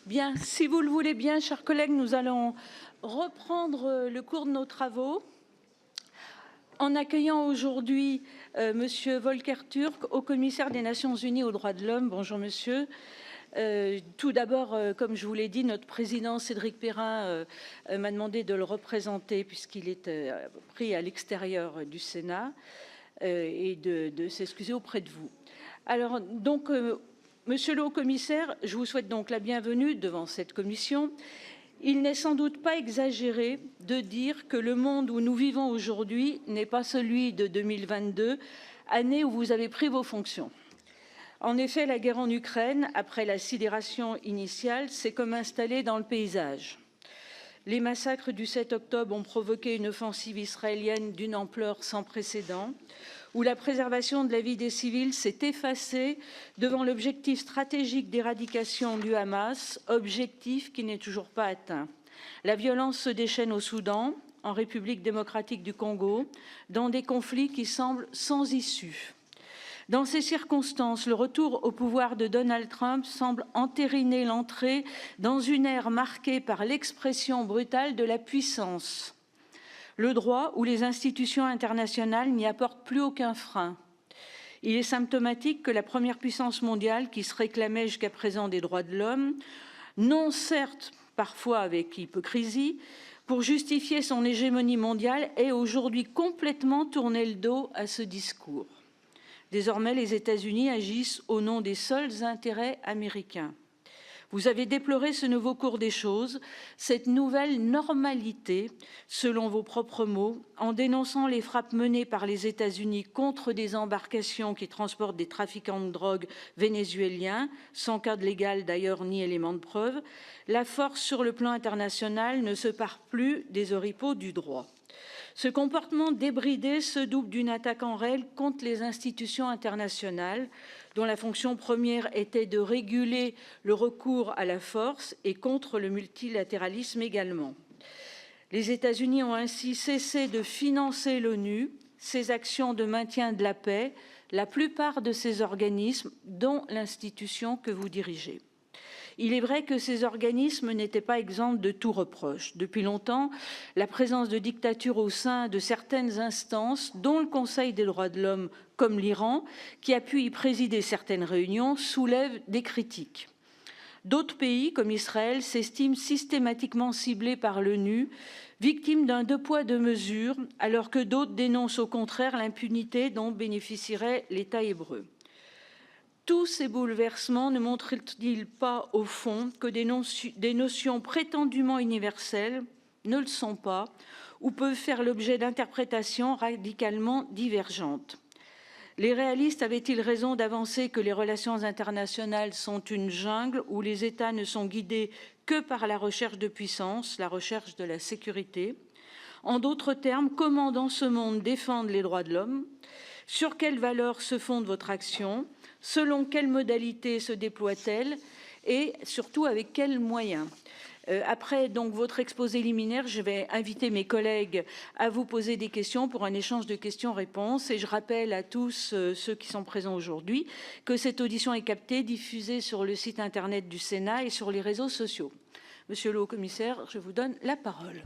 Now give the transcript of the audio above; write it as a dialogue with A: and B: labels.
A: Bien, si vous le voulez bien, chers collègues, nous allons reprendre le cours de nos travaux en accueillant aujourd'hui Monsieur Volker Turk, haut-commissaire des Nations Unies aux droits de l'homme. Bonjour monsieur. Tout d'abord, comme je vous l'ai dit, notre président Cédric Perrin m'a demandé de le représenter puisqu'il est pris à l'extérieur du Sénat et de s'excuser auprès de vous. Alors, donc, monsieur le haut-commissaire, je vous souhaite donc la bienvenue devant cette commission. Il n'est sans doute pas exagéré de dire que le monde où nous vivons aujourd'hui n'est pas celui de 2022, année où vous avez pris vos fonctions. En effet, la guerre en Ukraine, après la sidération initiale, s'est comme installée dans le paysage. Les massacres du 7 octobre ont provoqué une offensive israélienne d'une ampleur sans précédent, où la préservation de la vie des civils s'est effacée devant l'objectif stratégique d'éradication du Hamas, objectif qui n'est toujours pas atteint. La violence se déchaîne au Soudan, en République démocratique du Congo, dans des conflits qui semblent sans issue. Dans ces circonstances, le retour au pouvoir de Donald Trump semble entériner l'entrée dans une ère marquée par l'expression brutale de la puissance. Le droit ou les institutions internationales n'y apportent plus aucun frein. Il est symptomatique que la première puissance mondiale, qui se réclamait jusqu'à présent des droits de l'homme, non certes parfois avec hypocrisie, pour justifier son hégémonie mondiale, ait aujourd'hui complètement tourné le dos à ce discours. Désormais, les États-Unis agissent au nom des seuls intérêts américains. Vous avez déploré ce nouveau cours des choses, cette nouvelle normalité, selon vos propres mots, en dénonçant les frappes menées par les États-Unis contre des embarcations qui transportent des trafiquants de drogue vénézuéliens, sans cadre légal d'ailleurs ni élément de preuve. La force sur le plan international ne se pare plus des oripeaux du droit. Ce comportement débridé se double d'une attaque en règle contre les institutions internationales, dont la fonction première était de réguler le recours à la force et contre le multilatéralisme également. Les États-Unis ont ainsi cessé de financer l'ONU, ses actions de maintien de la paix, la plupart de ces organismes, dont l'institution que vous dirigez. Il est vrai que ces organismes n'étaient pas exempts de tout reproche. Depuis longtemps, la présence de dictatures au sein de certaines instances, dont le Conseil des droits de l'homme, comme l'Iran, qui a pu y présider certaines réunions, soulève des critiques. D'autres pays, comme Israël, s'estiment systématiquement ciblés par l'ONU, victimes d'un deux poids deux mesures, alors que d'autres dénoncent au contraire l'impunité dont bénéficierait l'État hébreu. Tous ces bouleversements ne montrent-ils pas, au fond, que des notions prétendument universelles ne le sont pas ou peuvent faire l'objet d'interprétations radicalement divergentes? Les réalistes avaient-ils raison d'avancer que les relations internationales sont une jungle où les États ne sont guidés que par la recherche de puissance, la recherche de la sécurité? En d'autres termes, comment dans ce monde défendre les droits de l'homme? Sur quelles valeurs se fonde votre action? Selon quelles modalités se déploie-t-elle? Et surtout, avec quels moyens? Après donc votre exposé liminaire, je vais inviter mes collègues à vous poser des questions pour un échange de questions-réponses. Et je rappelle à tous ceux qui sont présents aujourd'hui que cette audition est captée, diffusée sur le site internet du Sénat et sur les réseaux sociaux. Monsieur le haut-commissaire, je vous donne la parole.